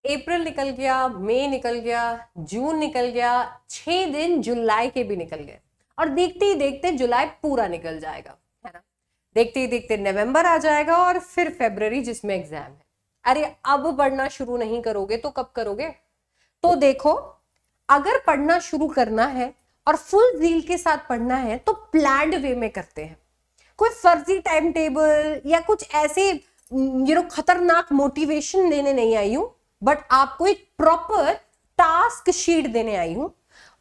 अप्रैल निकल गया, मई निकल गया, जून निकल गया, 6 दिन जुलाई के भी निकल गए और देखते ही देखते जुलाई पूरा निकल जाएगा, है ना। देखते ही देखते नवंबर आ जाएगा और फिर फरवरी जिसमें एग्जाम है। अरे अब पढ़ना शुरू नहीं करोगे तो कब करोगे? तो देखो, अगर पढ़ना शुरू करना है और फुल ज़ील के साथ पढ़ना है तो प्लान्ड वे में करते हैं। कोई फर्जी टाइम टेबल या कुछ ऐसे खतरनाक मोटिवेशन देने नहीं आई हूं, बट आपको एक प्रॉपर टास्क शीट देने आई हूं।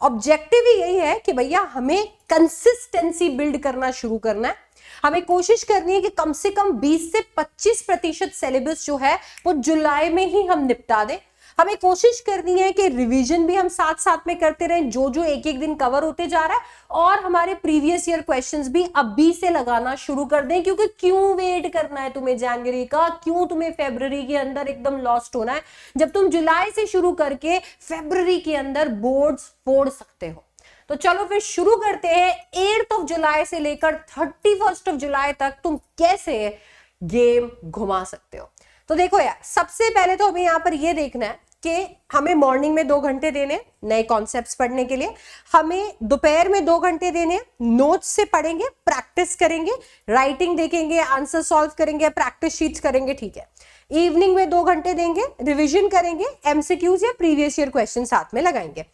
ऑब्जेक्टिव ही यही है कि भैया हमें कंसिस्टेंसी बिल्ड करना शुरू करना है। हमें कोशिश करनी है कि कम से कम 20 से 25% सिलेबस जो है वो जुलाई में ही हम निपटा दें। हमें कोशिश करनी है कि रिवीजन भी हम साथ साथ में करते रहें, जो जो एक एक दिन कवर होते जा रहा है, और हमारे प्रीवियस ईयर क्वेश्चंस भी अभी से लगाना शुरू कर दें। क्योंकि क्यों वेट करना है तुम्हें जनवरी का, क्यों तुम्हें फरवरी के अंदर एकदम लॉस्ट होना है, जब तुम जुलाई से शुरू करके फरवरी के अंदर बोर्ड्स फोड़ सकते हो। तो चलो फिर शुरू करते हैं। 8 जुलाई से लेकर 31 जुलाई तक तुम कैसे गेम घुमा सकते हो। तो देखो यार, सबसे पहले तो हमें यहाँ पर ये देखना है कि हमें मॉर्निंग में 2 घंटे देने नए कॉन्सेप्ट्स पढ़ने के लिए, हमें दोपहर में 2 घंटे देने नोट्स से पढ़ेंगे, प्रैक्टिस करेंगे, राइटिंग देखेंगे, आंसर सॉल्व करेंगे, प्रैक्टिस शीट्स करेंगे, ठीक है। इवनिंग में 2 घंटे देंगे, रिविजन करेंगे, एमसीक्यूज या प्रीवियस ईयर क्वेश्चन साथ में लगाएंगे।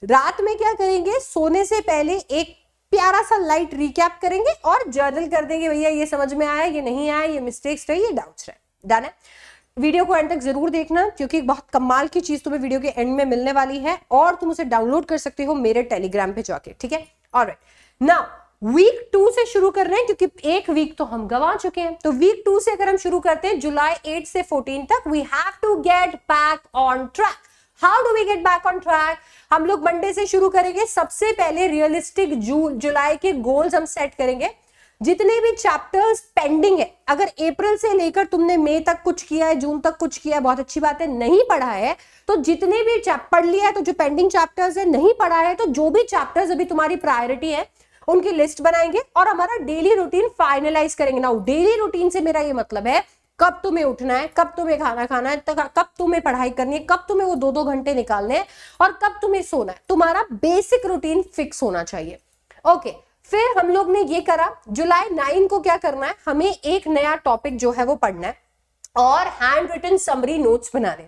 रात में क्या करेंगे, सोने से पहले एक प्यारा सा लाइट रिकैप करेंगे और जर्नल कर देंगे, भैया ये समझ में आया, ये नहीं आया, ये मिस्टेक्स रहे, ये डाउट्स रहे। डन है। वीडियो को एंड तक जरूर देखना, क्योंकि बहुत कमाल की चीज तुम्हें वीडियो के एंड में मिलने वाली है और तुम उसे डाउनलोड कर सकते हो मेरे टेलीग्राम पे जाके, ठीक है। ऑलराइट, नाउ वीक 2 से शुरू कर रहे हैं, क्योंकि एक वीक तो हम गंवा चुके हैं। तो वीक 2 से अगर हम शुरू करते हैं, जुलाई 8 से 14 तक, we have to get back on track. How do we get back on track? हम लोग मंडे से शुरू करेंगे। सबसे पहले रियलिस्टिक जुलाई के गोल्स हम सेट करेंगे। जितने भी चैप्टर्स पेंडिंग है, अगर अप्रैल से लेकर तुमने मई तक कुछ किया है, जून तक कुछ किया है, बहुत अच्छी बात है। नहीं पढ़ा है तो जितने भी पढ़ लिया है, तो जो पेंडिंग चैप्टर्स है, नहीं पढ़ा है तो जो भी चैप्टर्स अभी तुम्हारी प्रायोरिटी है उनकी लिस्ट बनाएंगे और हमारा डेली रूटीन फाइनलाइज करेंगे। ना, डेली रूटीन से मेरा ये मतलब है कब तुम्हें उठना है, कब तुम्हें खाना खाना है, कब तुम्हें पढ़ाई करनी है, कब तुम्हें वो 2-2 घंटे निकालने हैं और कब तुम्हें सोना है। तुम्हारा बेसिक रूटीन फिक्स होना चाहिए। ओके, फिर हम लोग ने ये करा। जुलाई 9 को क्या करना है, हमें एक नया टॉपिक जो है वो पढ़ना है और हैंड रिटन समरी नोट्स बनाने।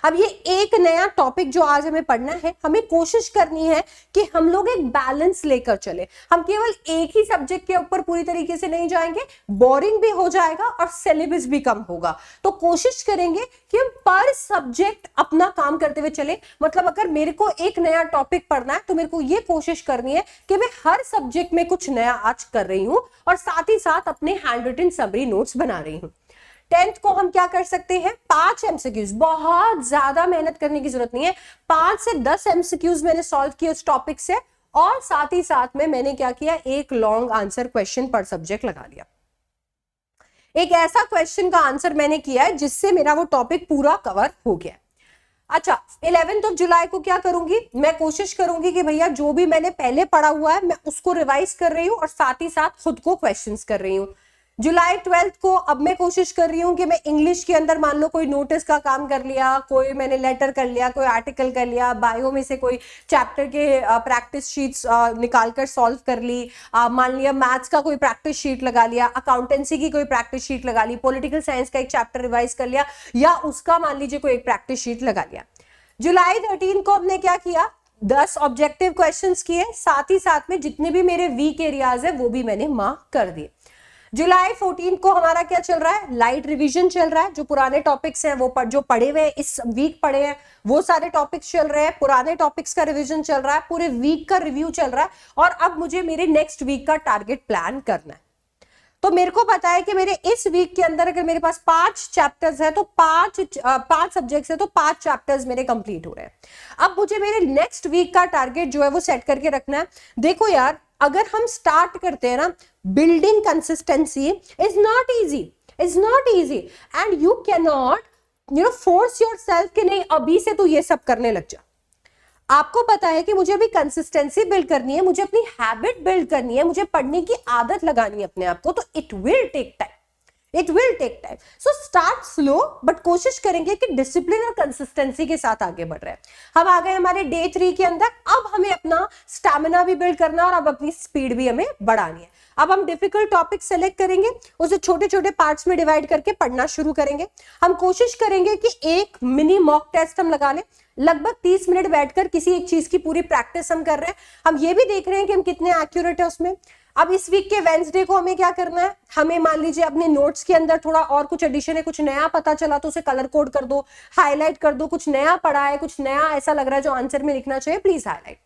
अब ये एक नया टॉपिक जो आज हमें पढ़ना है, हमें कोशिश करनी है कि हम लोग एक बैलेंस लेकर चले। हम केवल एक ही सब्जेक्ट के ऊपर पूरी तरीके से नहीं जाएंगे, बोरिंग भी हो जाएगा और सिलेबस भी कम होगा। तो कोशिश करेंगे कि हम पर सब्जेक्ट अपना काम करते हुए चले। मतलब अगर मेरे को एक नया टॉपिक पढ़ना है तो मेरे को ये कोशिश करनी है कि मैं हर सब्जेक्ट में कुछ नया आज कर रही हूं और साथ ही साथ अपने हैंड रिटन समरी नोट्स बना रही हूं। 10th को हम क्या कर सकते हैं, 5 एमसीक्यूज, बहुत ज्यादा मेहनत करने की जरूरत नहीं है। 5 से 10 एमसीक्यूज मैंने सॉल्व किए उस टॉपिक से और साथ ही साथ में मैंने क्या किया, एक लॉन्ग आंसर क्वेश्चन पर सब्जेक्ट लगा लिया। एक ऐसा क्वेश्चन का आंसर मैंने किया है जिससे मेरा वो टॉपिक पूरा कवर हो गया। अच्छा, 11 जुलाई को क्या करूंगी, मैं कोशिश करूंगी कि भैया जो भी मैंने पहले पढ़ा हुआ है मैं उसको रिवाइज कर रही हूं और साथ ही साथ खुद को क्वेश्चंस कर रही हूं। जुलाई 12 को अब मैं कोशिश कर रही हूं कि मैं इंग्लिश के अंदर मान लो कोई नोटिस का काम कर लिया, कोई मैंने लेटर कर लिया, कोई आर्टिकल कर लिया, बायो में से कोई चैप्टर के प्रैक्टिस शीट्स निकाल कर सॉल्व कर ली, मान लिया मैथ्स का कोई प्रैक्टिस शीट लगा लिया, अकाउंटेंसी की कोई प्रैक्टिस शीट लगा ली, पॉलिटिकल साइंस का एक चैप्टर रिवाइज कर लिया या उसका मान लीजिए कोई एक प्रैक्टिस शीट लगा लिया। जुलाई 13 को हमने क्या किया, 10 ऑब्जेक्टिव क्वेश्चंस किए, साथ ही साथ में जितने भी मेरे वीक एरियाज है वो भी मैंने मार्क कर दिए। जुलाई 14 को हमारा क्या चल रहा है, लाइट रिवीजन चल रहा है। जो पुराने टॉपिक्स हैं वो जो पढ़े हुए इस वीक पढ़े हैं वो सारे टॉपिक्स चल रहे हैं, पुराने टॉपिक्स का रिवीजन चल रहा है, पूरे वीक का रिव्यू चल रहा है और अब मुझे मेरे नेक्स्ट वीक का टारगेट प्लान करना है। तो मेरे को पता है कि मेरे इस वीक के अंदर अगर मेरे पास 5 चैप्टर्स है तो 5 सब्जेक्ट्स है तो 5 चैप्टर्स मेरे कंप्लीट हो रहे हैं। अब मुझे मेरे नेक्स्ट वीक का टारगेट जो है वो सेट करके रखना है। देखो यार, अगर हम स्टार्ट करते हैं ना, building consistency is not easy and you can not force yourself कि नहीं अभी से तो ये सब करने लग जा। आपको पता है कि मुझे अभी कंसिस्टेंसी बिल्ड करनी है, मुझे अपनी हैबिट बिल्ड करनी है, मुझे पढ़ने की आदत लगानी है अपने आप को, तो it will take time. It will take time. So start slow, but कोशिश करेंगे कि डिसिप्लिन और कंसिस्टेंसी के साथ आगे बढ़ रहे हैं. हम आ गए हमारे डे 3 के अंदर. अब हमें अपना स्टैमिना भी बिल्ड करना है और अब अपनी स्पीड भी हमें बढ़ानी है. अब हम डिफिकल्ट टॉपिक सेलेक्ट करेंगे, उसे छोटे छोटे पार्ट्स में डिवाइड करके पढ़ना शुरू करेंगे. हम कोशिश करेंगे कि एक मिनी मॉक टेस्ट हम लगा लें. लगभग 30 मिनट बैठकर किसी एक चीज की पूरी प्रैक्टिस हम कर रहे हैं. हम ये भी देख रहे हैं कि हम कितने एक्यूरेट है उसमें. अब इस वीक के वेंसडे को हमें क्या करना है, हमें मान लीजिए अपने नोट्स के अंदर थोड़ा और कुछ एडिशन है, कुछ नया पता चला तो उसे कलर कोड कर दो, हाईलाइट कर दो. कुछ नया पढ़ा है, कुछ नया ऐसा लग रहा है जो आंसर में लिखना चाहिए, प्लीज हाईलाइट.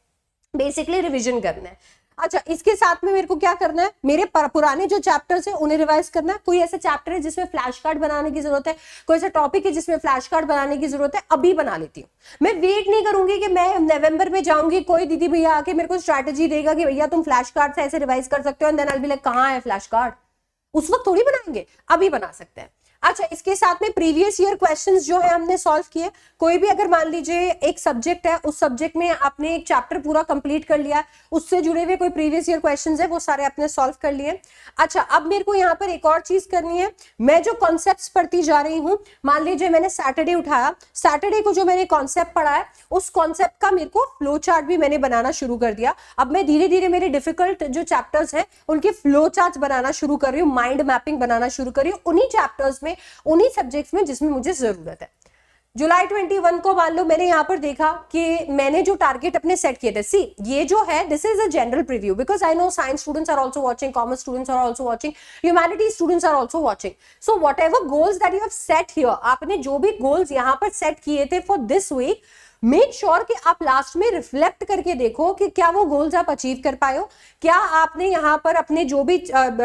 बेसिकली रिवीजन करना है. अच्छा, इसके साथ में मेरे को क्या करना है, मेरे पुराने जो चैप्टर्स है उन्हें रिवाइज करना है. कोई ऐसा चैप्टर है जिसमें फ्लैश कार्ड बनाने की जरूरत है, कोई ऐसा टॉपिक है जिसमें फ्लैश कार्ड बनाने की जरूरत है, अभी बना लेती हूँ. मैं वेट नहीं करूंगी कि मैं नवंबर में जाऊंगी, कोई दीदी भैया आके मेरे को स्ट्रैटेजी देगा कि भैया तुम फ्लैश कार्ड से ऐसे रिवाइज कर सकते हो, and then I will be like कहां है फ्लैश कार्ड. उस वक्त थोड़ी बनाएंगे, अभी बना सकते हैं. अच्छा, इसके साथ में प्रीवियस ईयर क्वेश्चंस जो है हमने सॉल्व किए. कोई भी अगर मान लीजिए एक सब्जेक्ट है, उस सब्जेक्ट में आपने एक चैप्टर पूरा कंप्लीट कर लिया, उससे जुड़े हुए कोई प्रीवियस ईयर क्वेश्चंस है वो सारे आपने सॉल्व कर लिए. अच्छा, अब मेरे को यहाँ पर एक और चीज करनी है. मैं जो कॉन्सेप्ट्स पढ़ती जा रही हूँ, मान लीजिए मैंने सैटरडे उठाया, सैटरडे को जो मैंने कॉन्सेप्ट पढ़ा है उस कॉन्सेप्ट का मेरे को फ्लो चार्ट भी मैंने बनाना शुरू कर दिया. अब मैं धीरे धीरे मेरे डिफिकल्ट जो चैप्टर्स हैं उनके फ्लो चार्ट बनाना शुरू कर रही हूँ, माइंड मैपिंग बनाना शुरू कर रही हूँ उन्हीं चैप्टर्स में, उन्हीं सब्जेक्ट्स में जिसमें मुझे जरूरत है. जुलाई 21 को मान लो मैंने यहां पर देखा कि मैंने जो टारगेट अपने सेट किए थे, सी ये जो है this is a general preview, because I know science students are also watching, commerce students are also watching, humanities students are also watching. So whatever goals that you have set here, आपने जो भी goals यहां पर set किए थे for this week, make sure कि आप last में रिफ्लेक्ट करके देखो कि क्या वो गोल्स आप अचीव कर पाए हो. क्या आपने यहाँ पर अपने जो भी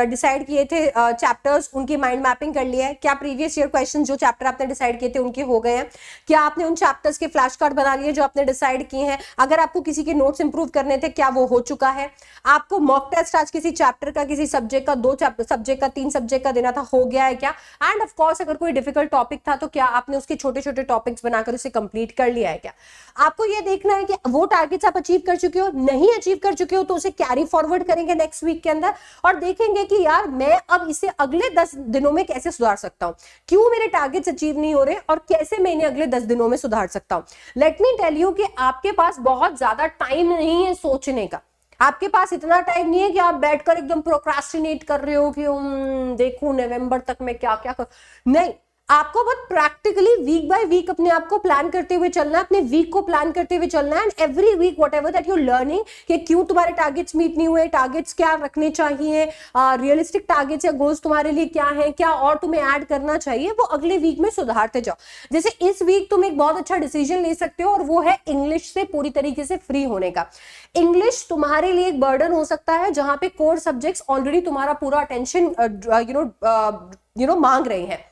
डिसाइड किए थे चैप्टर्स उनकी माइंड मैपिंग कर लिया है. क्या प्रीवियस ईयर क्वेश्चन जो चैप्टर आपने डिसाइड किए थे उनके हो गए हैं. क्या आपने उन चैप्टर्स के फ्लैश कार्ड बना लिए जो आपने डिसाइड किए हैं. अगर आपको किसी के नोट्स इंप्रूव करने थे, क्या वो हो चुका है. आपको मॉक टेस्ट आज किसी चैप्टर का, किसी सब्जेक्ट का, 2 सब्जेक्ट का, 3 सब्जेक्ट का देना था, हो गया है क्या. एंड ऑफ कोर्स अगर कोई डिफिकल्ट टॉपिक था तो क्या आपने उसके छोटे छोटे टॉपिक्स बनाकर उसे कंप्लीट कर लिया है क्या. आपको ये देखना है कि वो टारगेट्स आप अचीव कर चुके हो, नहीं अचीव कर चुके हो तो उसे कैरी फॉरवर्ड करेंगे नेक्स्ट वीक के अंदर और देखेंगे कि यार मैं अब इसे अगले 10 दिनों में कैसे सुधार सकता हूं, क्यों मेरे टारगेट्स अचीव नहीं हो रहे और कैसे मैं इन्हें अगले 10 दिनों में सुधार सकता हूं. लेट मी टेल यू कि आपके पास बहुत ज्यादा टाइम नहीं है सोचने का. आपके पास इतना टाइम नहीं है कि आप बैठकर एकदम प्रोक्रास्टिनेट कर रहे हो कि देखूं नवंबर तक मैं क्या क्या कर. नहीं, आपको बहुत प्रैक्टिकली वीक बाय वीक अपने आप को प्लान करते हुए चलना है, अपने वीक को प्लान करते हुए चलना है. And every week whatever that you learning कि क्यों तुम्हारे टारगेट्स मीट नहीं हुए, टारगेट्स क्या रखने चाहिए, रियलिस्टिक टारगेट्स या गोल्स तुम्हारे लिए क्या है, क्या और तुम्हें ऐड करना चाहिए, वो अगले वीक में सुधारते जाओ. जैसे इस वीक तुम एक बहुत अच्छा डिसीजन ले सकते हो और वो है इंग्लिश से पूरी तरीके से फ्री होने का. इंग्लिश तुम्हारे लिए एक बर्डन हो सकता है जहां पे कोर सब्जेक्ट्स ऑलरेडी तुम्हारा पूरा अटेंशन मांग रहे हैं.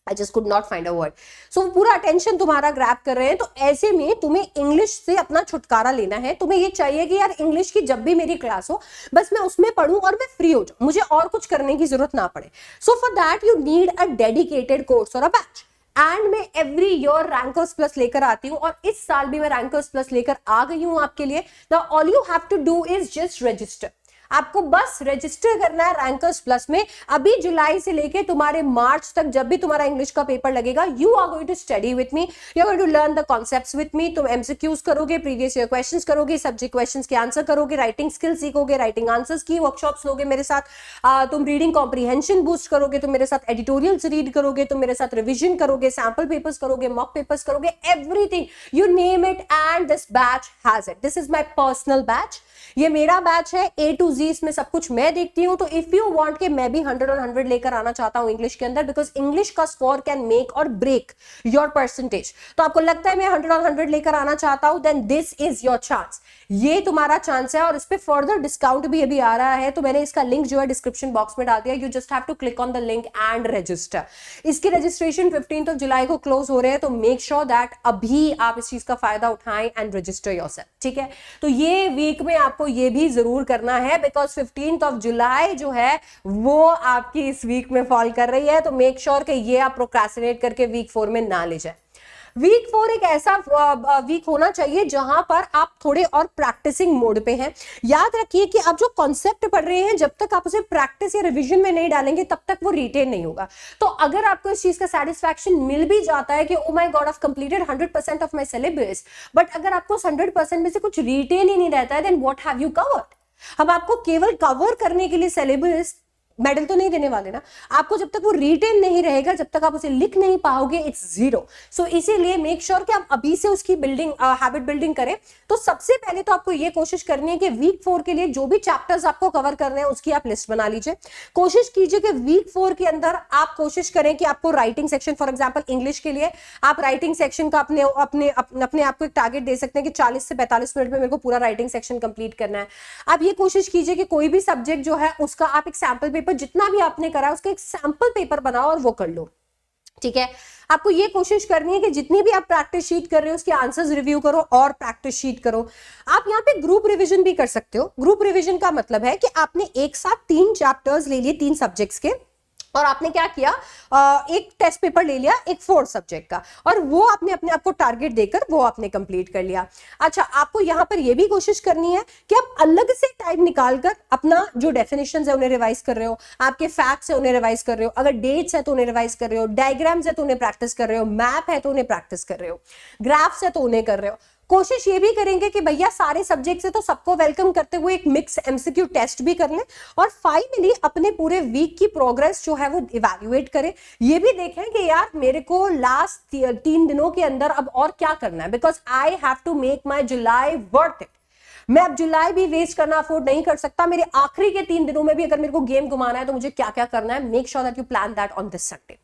I just could not find a word. So पूरा अटेंशन तुम्हारा ग्रैब कर रहे हैं, तो ऐसे में तुम्हें इंग्लिश से अपना छुटकारा लेना है. तुम्हें ये चाहिए कि यार इंग्लिश की जब भी मेरी क्लास हो बस मैं उसमें पढ़ूं और मैं फ्री हो जाऊं, मुझे और कुछ करने की जरूरत ना पड़े. So for that you need a dedicated course और अ बैच. एंड मैं एवरी ईयर रैंकर्स प्लस लेकर आती हूँ और इस साल भी मैं रैंकर्स प्लस लेकर आ गई हूँ आपके लिए. Now all you have to do is just register. आपको बस रजिस्टर करना है रैंकर्स प्लस में. अभी जुलाई से लेके तुम्हारे मार्च तक जब भी तुम्हारा इंग्लिश का पेपर लगेगा, you are going to study with me, you are going to learn the concepts with me. तुम एमसीक्यूज करोगे, प्रीवियस ईयर क्वेश्चंस करोगे, सब्जेक्ट क्वेश्चंस के आंसर करोगे, राइटिंग स्किल सीखोगे, राइटिंग आंसर्स की वर्कशॉप्स लोगे मेरे साथ, तुम रीडिंग कॉम्प्रीहेंशन बूस्ट करोगे, तुम मेरे साथ एडिटोरियल्स रीड करोगे, तुम मेरे साथ रिविजन करोगे, सैंपल पेपर्स करोगे, मॉक पेपर्स करोगे, everything you name it. And this batch has it. This is my personal batch. ये मेरा बैच है A to Z, इसमें सब कुछ मैं देखती हूँ. तो इफ यू वांट कि मैं भी 100 on 100 लेकर आना चाहता हूँ इंग्लिश के अंदर, बिकॉज इंग्लिश का स्कोर कैन मेक और ब्रेक योर परसेंटेज. तो आपको लगता है मैं 100 on 100 लेकर आना चाहता हूँ, then this is your chance. ये तुम्हारा चांस है और इस पे फर्दर डिस्काउंट भी अभी आ रहा है. तो मैंने इसका लिंक जो है डिस्क्रिप्शन बॉक्स में डाल दिया. You just have to click on the link and register. इसकी रजिस्ट्रेशन 15th of July को क्लोज हो रहे हैं, तो मेक श्योर दैट अभी आप इस चीज का फायदा उठाएं एंड रजिस्टर योरसेल्फ. ठीक है, तो ये वीक में आपको ये भी जरूर करना है, बिकॉज 15th of July जो है वो आपकी इस वीक में फॉल कर रही है. तो मेक श्योर कि ये आप प्रोक्रेस्टिनेट करके वीक 4 में ना ले जाए. वीक 4 एक ऐसा वीक होना चाहिए जहां पर आप थोड़े और प्रैक्टिसिंग मोड पे हैं। याद रखिए कि आप जो कॉन्सेप्ट पढ़ रहे हैं, जब तक आप उसे प्रैक्टिस या रिवीजन में नहीं डालेंगे तब तक वो रिटेन नहीं होगा। तो अगर आपको इस चीज का सेटिस्फैक्शन मिल भी जाता है कि oh my God, I have completed 100% of my syllabus, but अगर आपको 100% में से कुछ रिटेन ही नहीं रहता है, then what have you covered? हम आपको केवल कवर करने के लिए सिलेबस मेडल तो नहीं देने वाले ना। आपको जब तक वो रिटेन नहीं रहेगा, जब तक आप उसे लिख नहीं पाओगे, इट्स जीरो। सो इसीलिए मेक श्योर कि आप अभी से उसकी बिल्डिंग, हैबिट बिल्डिंग करें। तो सबसे पहले तो आपको ये कोशिश करनी है कि वीक 4 के लिए जो भी चैप्टर्स आपको कवर करने हैं उसकी आप लिस्ट बना लीजिए। कोशिश कीजिए कि वीक 4 के अंदर आप कोशिश करें कि आपको writing section, for example English के लिए आप राइटिंग सेक्शन का अपने आप को एक टारगेट दे सकते हैं कि 40 से 45 मिनट में मेरे को पूरा राइटिंग सेक्शन कंप्लीट करना है। आप ये कोशिश कीजिए कि कोई भी सब्जेक्ट जो है उसका आप एक सैंपल पेपर, जितना भी आपने करा उसका एक सैंपल पेपर बनाओ और वो कर लो। ठीक है, आपको ये कोशिश करनी है कि जितनी भी आप प्रैक्टिस शीट कर रहे हो उसके आंसर्स रिव्यू करो और प्रैक्टिस शीट करो। आप यहाँ पे ग्रुप रिवीजन भी कर सकते हो। ग्रुप रिवीजन का मतलब है कि आपने एक साथ 3 चैप्टर्स ले लिए 3 सब्जेक्ट्स के, और आपने क्या किया, एक टेस्ट पेपर ले लिया एक 4 सब्जेक्ट का, और वो आपने अपने आप को टारगेट देकर वो आपने कंप्लीट कर लिया। अच्छा, आपको यहां पर ये भी कोशिश करनी है कि आप अलग से टाइम निकालकर अपना जो डेफिनेशंस है उन्हें रिवाइज कर रहे हो, आपके फैक्ट्स है उन्हें रिवाइज कर रहे हो, अगर डेट्स है तो उन्हें रिवाइज कर रहे हो, डायग्राम्स है तो उन्हें प्रैक्टिस कर रहे हो, मैप है तो उन्हें प्रैक्टिस कर रहे हो, ग्राफ्स है तो उन्हें कर रहे हो। कोशिश ये भी करेंगे कि भैया सारे सब्जेक्ट से तो सबको वेलकम करते हुए एक मिक्स एमसीक्यू टेस्ट भी कर लें, और फाइनली अपने पूरे वीक की प्रोग्रेस जो है वो इवैल्यूएट करें। ये भी देखें कि यार मेरे को लास्ट 3 दिनों के अंदर अब और क्या करना है, because I have to make my July worth it. मैं अब जुलाई भी वेस्ट करना अफोर्ड नहीं कर सकता। मेरे आखिरी के 3 दिनों में भी अगर मेरे को गेम घुमाना है तो मुझे क्या क्या करना है, make sure that you plan that on this Sunday.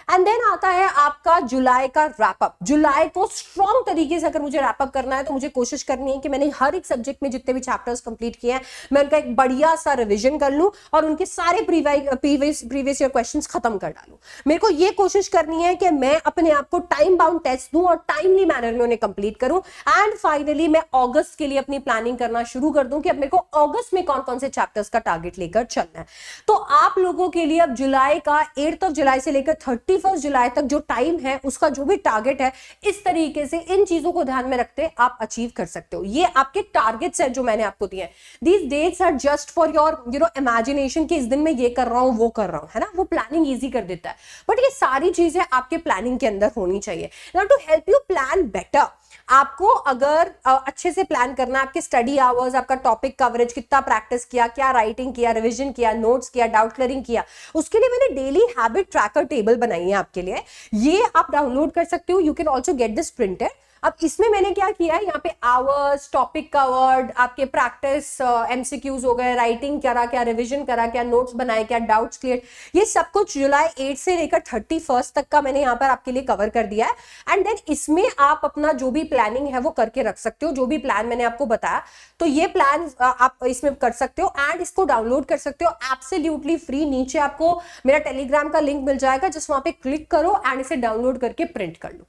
And then आता है आपका जुलाई का रैपअप। जुलाई को स्ट्रॉन्ग तरीके से अगर मुझे रैपअप करना है तो मुझे कोशिश करनी है कि मैंने हर एक सब्जेक्ट में जितने भी चैप्टर्स कंप्लीट किए हैं मैं उनका एक बढ़िया सा रिवीजन कर लूं और उनके सारे प्रीवियस ईयर क्वेश्चंस खत्म कर डालूं। मेरे को ये कोशिश करनी है कि मैं अपने आप को टाइम बाउंड टेस्ट दूं और टाइमली मैनर में उन्हें कंप्लीट करूं। एंड फाइनली मैं अगस्त के लिए अपनी प्लानिंग करना शुरू कर दूं कि अब मेरे को अगस्त में कौन कौन से चैप्टर्स का टारगेट लेकर चलना है। तो आप लोगों के लिए अब जुलाई का 8 जुलाई से लेकर 31 जुलाई तक जो टाइम है उसका जो भी टारगेट है, इस तरीके से इन चीजों को ध्यान में रखते आप अचीव कर सकते हो। ये आपके टारगेट्स हैं जो मैंने आपको दिए हैं। These dates are just for your imagination कि इस दिन मैं ये कर रहा हूं वो कर रहा हूं, है ना, वो प्लानिंग इजी कर देता है। बट ये सारी चीजें आपके प्लानिंग के अंदर होनी चाहिए। Now to help you plan better, आपको अगर अच्छे से प्लान करना, आपके स्टडी आवर्स, आपका टॉपिक कवरेज, कितना प्रैक्टिस किया, क्या राइटिंग किया, रिवीजन किया, नोट्स किया, डाउट क्लियरिंग किया, उसके लिए मैंने डेली हैबिट ट्रैकर टेबल बनाई है आपके लिए। ये आप डाउनलोड कर सकते हो। You can also get this printed. अब इसमें मैंने क्या किया है, यहाँ पे आवर्स, टॉपिक कवर्ड, आपके प्रैक्टिस एमसीक्यूज हो गए, राइटिंग करा क्या, रिवीजन करा क्या, नोट्स बनाए क्या, डाउट्स क्लियर, ये सब कुछ जुलाई 8 से लेकर 31 तक का मैंने यहाँ पर आपके लिए कवर कर दिया है। एंड देन इसमें आप अपना जो भी प्लानिंग है वो करके रख सकते हो, जो भी प्लान मैंने आपको बताया। तो ये प्लान आप इसमें कर सकते हो एंड इसको डाउनलोड कर सकते हो एब्सोल्युटली फ्री। नीचे आपको मेरा टेलीग्राम का लिंक मिल जाएगा, जिस वहां पे क्लिक करो एंड इसे डाउनलोड करके प्रिंट कर लो।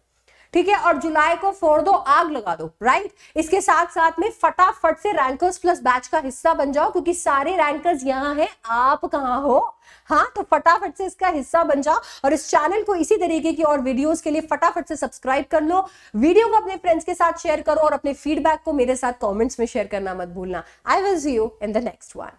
ठीक है, और जुलाई को फोड़ दो, आग लगा दो, राइट। इसके साथ साथ में फटाफट से रैंकर्स प्लस बैच का हिस्सा बन जाओ, क्योंकि सारे रैंकर्स यहाँ हैं, आप कहाँ हो। हाँ, तो फटाफट से इसका हिस्सा बन जाओ और इस चैनल को इसी तरीके की और वीडियोस के लिए फटाफट से सब्सक्राइब कर लो। वीडियो को अपने फ्रेंड्स के साथ शेयर करो और अपने फीडबैक को मेरे साथ कमेंट्स में शेयर करना मत भूलना। I will see you in the next one.